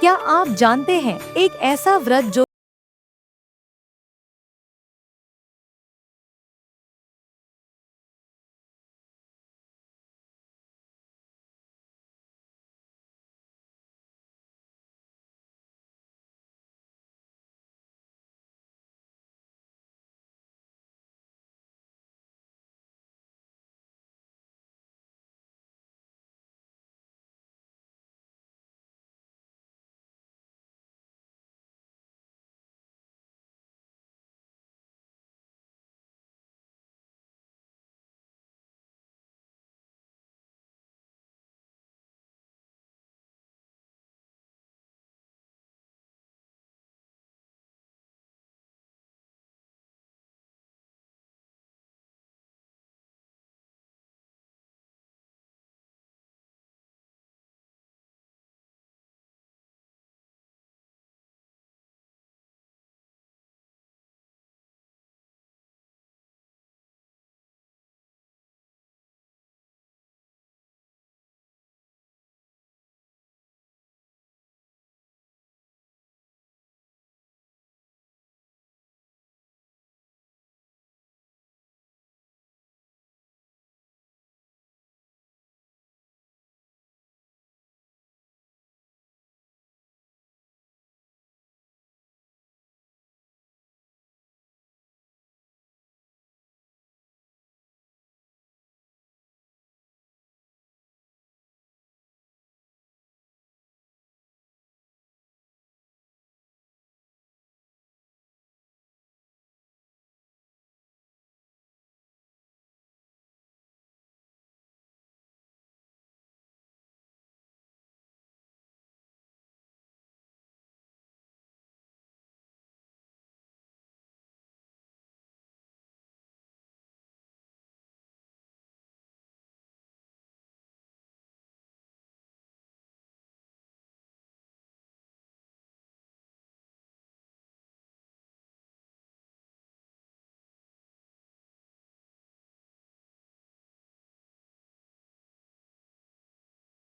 क्या आप जानते हैं एक ऐसा व्रत जो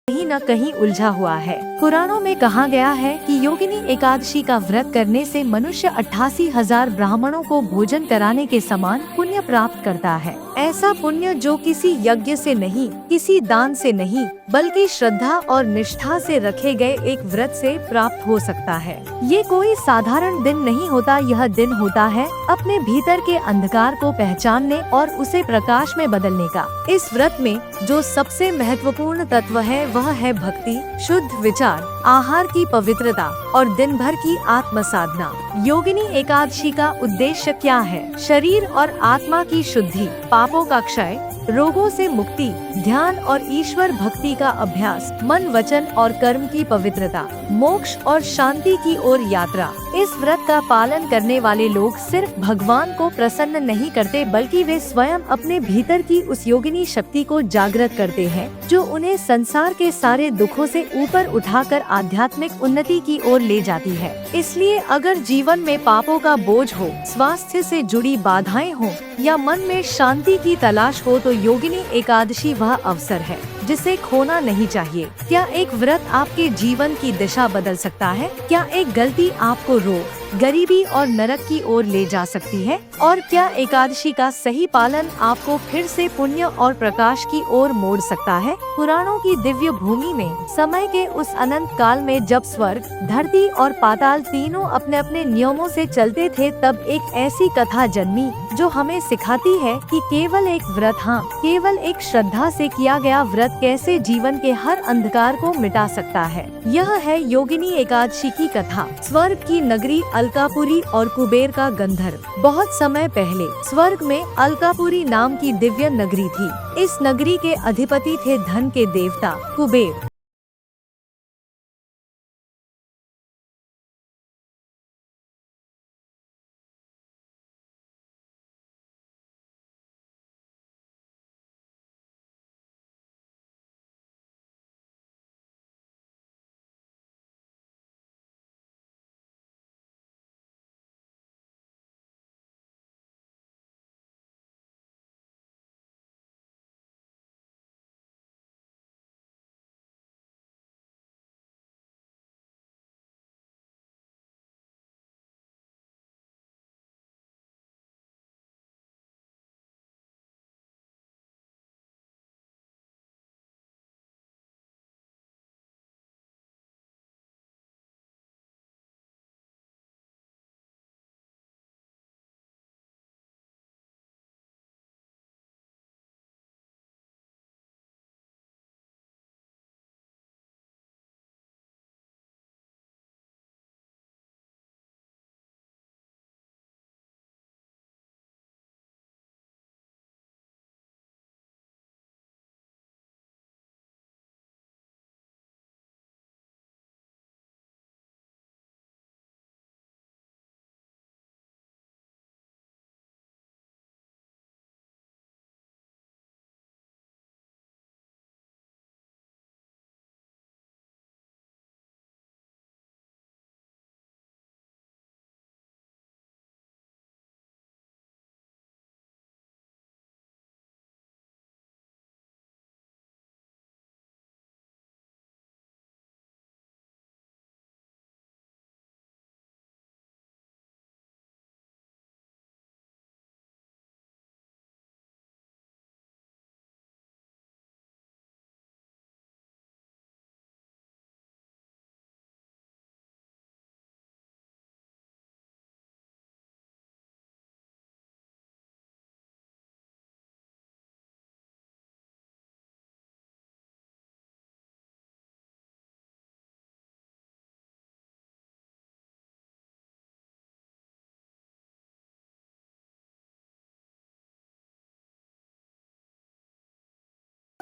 कहीं न कहीं उलझा हुआ है। पुराणों में कहा गया है कि योगिनी एकादशी का व्रत करने से मनुष्य 88,000 ब्राह्मणों को भोजन कराने के समान पुण्य प्राप्त करता है। ऐसा पुण्य जो किसी यज्ञ से नहीं, किसी दान से नहीं, बल्कि श्रद्धा और निष्ठा से रखे गए एक व्रत से प्राप्त हो सकता है। ये कोई साधारण दिन नहीं होता, यह दिन होता है अपने भीतर के अंधकार को पहचानने और उसे प्रकाश में बदलने का। इस व्रत में जो सबसे महत्वपूर्ण तत्व है वह है भक्ति, शुद्ध विचार, आहार की पवित्रता और दिन भर की आत्म साधना। योगिनी एकादशी का उद्देश्य क्या है? शरीर और आत्मा की शुद्धि, पापों का क्षय, रोगों से मुक्ति, ध्यान और ईश्वर भक्ति का अभ्यास, मन वचन और कर्म की पवित्रता, मोक्ष और शांति की ओर यात्रा। इस व्रत का पालन करने वाले लोग सिर्फ भगवान को प्रसन्न नहीं करते, बल्कि वे स्वयं अपने भीतर की उस योगिनी शक्ति को जागृत करते हैं जो उन्हें संसार के सारे दुखों से ऊपर उठाकर आध्यात्मिक उन्नति की ओर ले जाती है। इसलिए अगर जीवन में पापों का बोझ हो, स्वास्थ्य से जुड़ी बाधाएं हो या मन में शांति की तलाश हो, तो योगिनी एकादशी वह अवसर है जिसे खोना नहीं चाहिए। क्या एक व्रत आपके जीवन की दिशा बदल सकता है? क्या एक गलती आपको रोग, गरीबी और नरक की ओर ले जा सकती है? और क्या एकादशी का सही पालन आपको फिर से पुण्य और प्रकाश की ओर मोड़ सकता है? पुराणों की दिव्य भूमि में समय के उस अनंत काल में जब स्वर्ग, धरती और पाताल तीनों अपने अपने नियमों से चलते थे, तब एक ऐसी कथा जन्मी जो हमें सिखाती है कि केवल एक व्रत, हाँ केवल एक श्रद्धा से किया गया व्रत कैसे जीवन के हर अंधकार को मिटा सकता है। यह है योगिनी एकादशी की कथा। स्वर्ग की नगरी अलकापुरी और कुबेर का गंधर्व। बहुत समय पहले स्वर्ग में अलकापुरी नाम की दिव्य नगरी थी। इस नगरी के अधिपति थे धन के देवता कुबेर।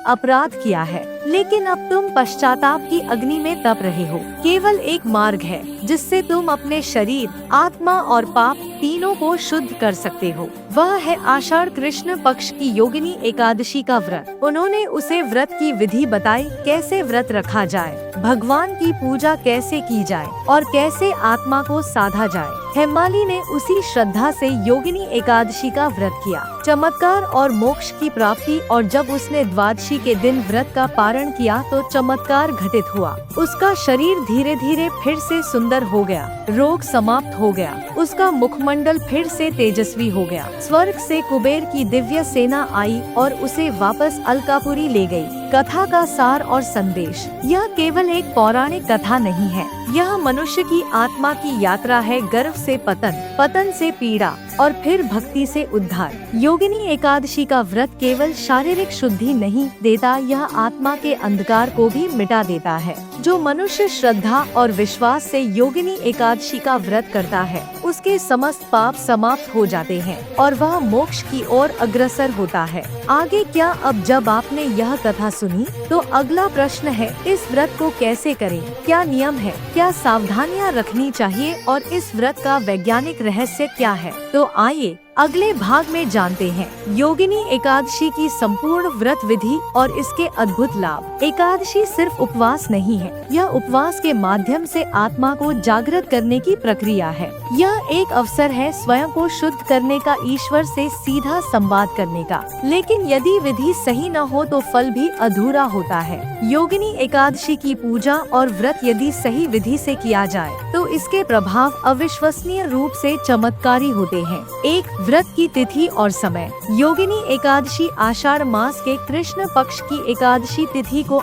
अपराध किया है, लेकिन अब तुम पश्चाताप की अग्नि में तप रहे हो। केवल एक मार्ग है जिससे तुम अपने शरीर, आत्मा और पाप तीनों को शुद्ध कर सकते हो। वह है आषाढ़ कृष्ण पक्ष की योगिनी एकादशी का व्रत। उन्होंने उसे व्रत की विधि बताई, कैसे व्रत रखा जाए, भगवान की पूजा कैसे की जाए और कैसे आत्मा को साधा जाए। हेमाली ने उसी श्रद्धा से योगिनी एकादशी का व्रत किया, चमत्कार और मोक्ष की प्राप्ति। और जब उसने द्वादशी के दिन व्रत का पारण किया तो चमत्कार घटित हुआ। उसका शरीर धीरे धीरे फिर से सुंदर हो गया, रोग समाप्त हो गया, उसका मुखमंडल फिर से तेजस्वी हो गया। स्वर्ग से कुबेर की दिव्य सेना आई और उसे वापस अलकापुरी ले गई। कथा का सार और संदेश, यह केवल एक पौराणिक कथा नहीं है, यह मनुष्य की आत्मा की यात्रा है। गर्भ से पतन, पतन से पीड़ा और फिर भक्ति से उद्धार। योगिनी एकादशी का व्रत केवल शारीरिक शुद्धि नहीं देता, यह आत्मा के अंधकार को भी मिटा देता है। जो मनुष्य श्रद्धा और विश्वास से योगिनी एकादशी का व्रत करता है, उसके समस्त पाप समाप्त हो जाते हैं और वह मोक्ष की ओर अग्रसर होता है। आगे क्या? अब जब आपने यह कथा सुनी तो अगला प्रश्न है, इस व्रत को कैसे करें? क्या नियम है? क्या सावधानियां रखनी चाहिए और इस व्रत का वैज्ञानिक रहस्य क्या है? तो आइए अगले भाग में जानते हैं योगिनी एकादशी की संपूर्ण व्रत विधि और इसके अद्भुत लाभ। एकादशी सिर्फ उपवास नहीं है, यह उपवास के माध्यम से आत्मा को जागृत करने की प्रक्रिया है। यह एक अवसर है स्वयं को शुद्ध करने का, ईश्वर से सीधा संवाद करने का। लेकिन यदि विधि सही न हो तो फल भी अधूरा होता है। योगिनी एकादशी की पूजा और व्रत यदि सही विधि से किया जाए तो इसके प्रभाव अविश्वसनीय रूप से चमत्कारी होते हैं। एक, व्रत की तिथि और समय। योगिनी एकादशी आषाढ़ मास के कृष्ण पक्ष की एकादशी तिथि को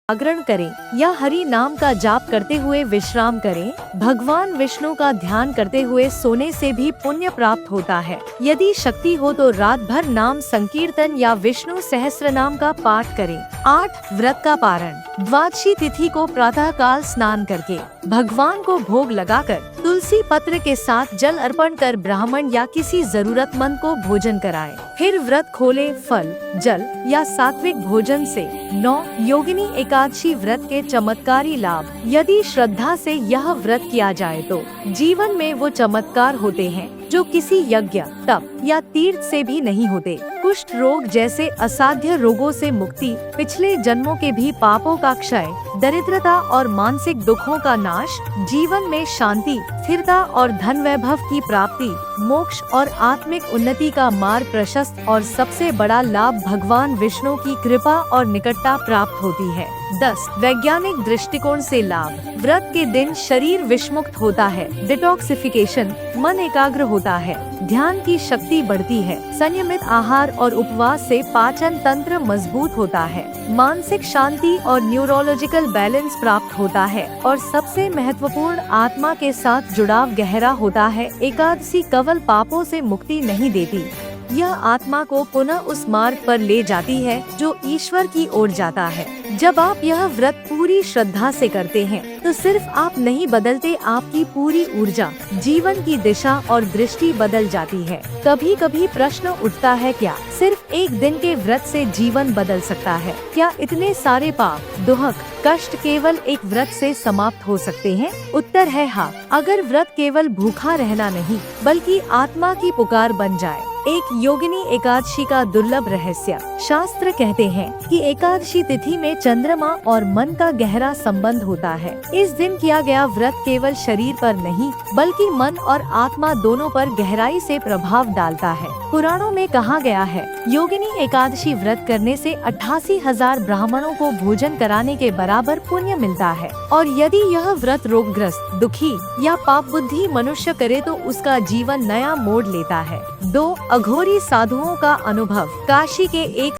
जागरण करें या हरि नाम का जाप करते हुए विश्राम करें। भगवान विष्णु का ध्यान करते हुए सोने से भी पुण्य प्राप्त होता है। यदि शक्ति हो तो रात भर नाम संकीर्तन या विष्णु सहस्त्र नाम का पाठ करें। 8, व्रत का पारण। द्वादशी तिथि को प्रातः काल स्नान करके भगवान को भोग लगाकर तुलसी पत्र के साथ जल अर्पण कर ब्राह्मण या किसी जरूरतमंद को भोजन कराएं। फिर व्रत खोले, फल, जल या सात्विक भोजन से। 9, योगिनी एकादशी व्रत के चमत्कारी लाभ। यदि श्रद्धा से यह व्रत किया जाए तो जीवन में वो चमत्कार होते हैं जो किसी यज्ञ, तप या तीर्थ से भी नहीं होते। कुष्ठ रोग जैसे असाध्य रोगों से मुक्ति, पिछले जन्मों के भी पापों का क्षय, दरिद्रता और मानसिक दुखों का नाश, जीवन में शांति, स्थिरता और धन वैभव की प्राप्ति, मोक्ष और आत्मिक उन्नति का मार्ग प्रशस्त और सबसे बड़ा लाभ भगवान विष्णु की कृपा और निकटता प्राप्त होती है। 10. वैज्ञानिक दृष्टिकोण से लाभ। व्रत के दिन शरीर विषमुक्त होता है, डिटॉक्सिफिकेशन, मन एकाग्र होता है, ध्यान की शक्ति बढ़ती है, संयमित आहार और उपवास से पाचन तंत्र मजबूत होता है, मानसिक शांति और न्यूरोलॉजिकल बैलेंस प्राप्त होता है और सबसे महत्वपूर्ण आत्मा के साथ जुड़ाव गहरा होता है। एकादशी केवल पापों से मुक्ति नहीं देती, यह आत्मा को पुनः उस मार्ग पर ले जाती है जो ईश्वर की ओर जाता है। जब आप यह व्रत पूरी श्रद्धा से करते हैं तो सिर्फ आप नहीं बदलते, आपकी पूरी ऊर्जा, जीवन की दिशा और दृष्टि बदल जाती है। कभी कभी प्रश्न उठता है, क्या सिर्फ एक दिन के व्रत से जीवन बदल सकता है? क्या इतने सारे पाप, दुख, कष्ट केवल एक व्रत से समाप्त हो सकते हैं? उत्तर है हाँ, अगर व्रत केवल भूखा रहना नहीं बल्कि आत्मा की पुकार बन जाए। एक योगिनी एकादशी का दुर्लभ रहस्य। शास्त्र कहते हैं कि एकादशी तिथि में चंद्रमा और मन का गहरा संबंध होता है। इस दिन किया गया व्रत केवल शरीर पर नहीं बल्कि मन और आत्मा दोनों पर गहराई से प्रभाव डालता है। पुराणों में कहा गया है, योगिनी एकादशी व्रत करने से 88,000 ब्राह्मणों को भोजन कराने के बराबर पुण्य मिलता है और यदि यह व्रत रोगग्रस्त, दुखी या पाप बुद्धि मनुष्य करे तो उसका जीवन नया मोड़ लेता है। 2. अघोरी साधुओं का अनुभव। काशी के एक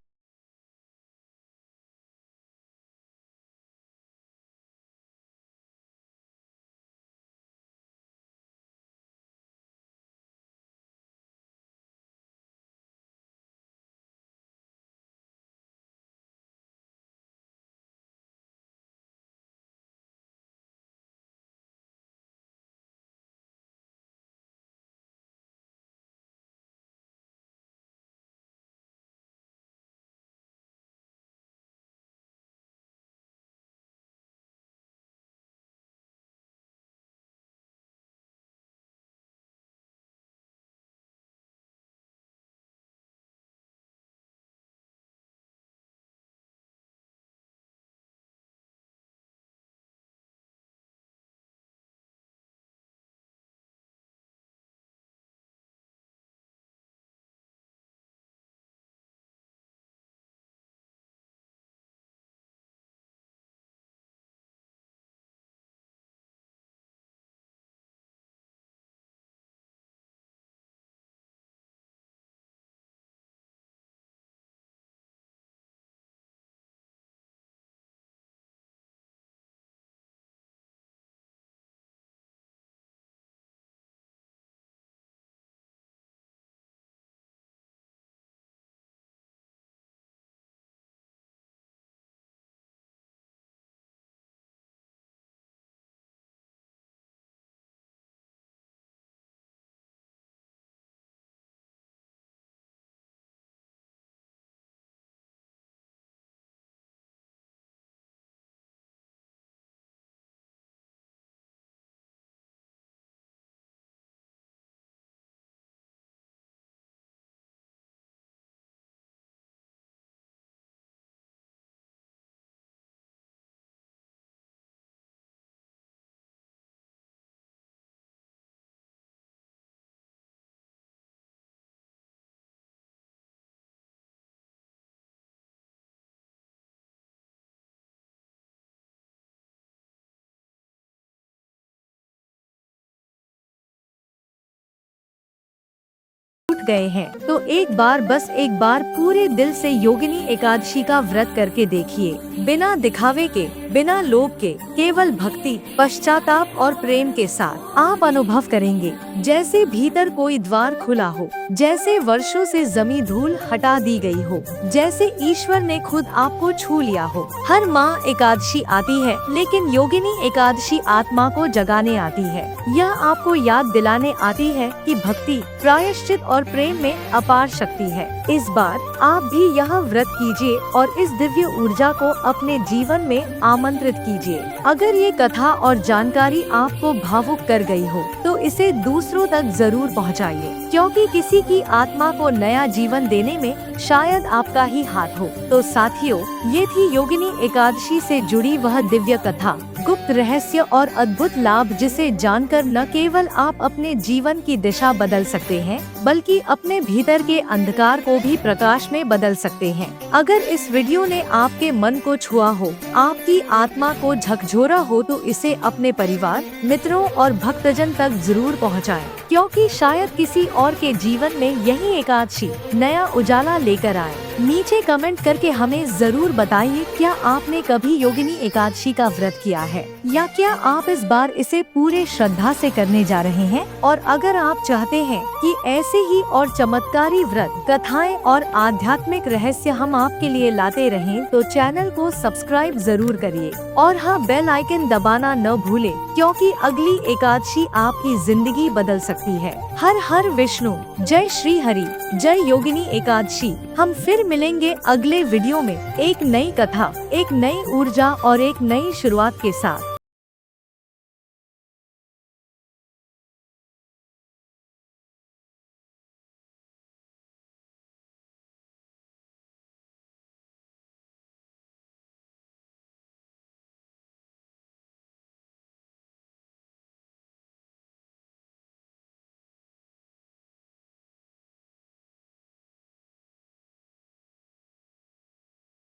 गए हैं तो एक बार, बस एक बार पूरे दिल से योगिनी एकादशी का व्रत करके देखिए। बिना दिखावे के, बिना लोभ के, केवल भक्ति, पश्चाताप और प्रेम के साथ आप अनुभव करेंगे जैसे भीतर कोई द्वार खुला हो, जैसे वर्षों से जमी धूल हटा दी गई हो, जैसे ईश्वर ने खुद आपको छू लिया हो। हर माह एकादशी आती है लेकिन योगिनी एकादशी आत्मा को जगाने आती है। यह आपको याद दिलाने आती है कि भक्ति, प्रायश्चित और प्रेम में अपार शक्ति है। इस बार आप भी यह व्रत कीजिए और इस दिव्य ऊर्जा को अपने जीवन में आमंत्रित कीजिए। अगर ये कथा और जानकारी आपको भावुक कर गई हो तो इसे दूसरों तक जरूर पहुंचाइए, क्योंकि किसी की आत्मा को नया जीवन देने में शायद आपका ही हाथ हो। तो साथियों, ये थी योगिनी एकादशी से जुड़ी वह दिव्य कथा, गुप्त रहस्य और अद्भुत लाभ जिसे जानकर न केवल आप अपने जीवन की दिशा बदल सकते हैं, बल्कि अपने भीतर के अंधकार को भी प्रकाश में बदल सकते हैं। अगर इस वीडियो ने आपके मन को छुआ हो, आपकी आत्मा को झकझोरा हो, तो इसे अपने परिवार, मित्रों और भक्तजन तक जरूर पहुंचाएं, क्योंकि शायद किसी और के जीवन में यही एकादशी नया उजाला लेकर आए। नीचे कमेंट करके हमें जरूर बताइए, क्या आपने कभी योगिनी एकादशी का व्रत किया है, या क्या आप इस बार इसे पूरे श्रद्धा से करने जा रहे हैं। और अगर आप चाहते हैं कि ऐसे ही और चमत्कारी व्रत, कथाएं और आध्यात्मिक रहस्य हम आपके लिए लाते रहें, तो चैनल को सब्सक्राइब जरूर करिए और हाँ, बेल आइकन दबाना न भूलें, क्योंकि अगली एकादशी आपकी जिंदगी बदल सकती है। हर हर विष्णु, जय श्री हरि, जय योगिनी एकादशी। हम फिर मिलेंगे अगले वीडियो में एक नई कथा, एक नई ऊर्जा और एक नई शुरुआत के साथ।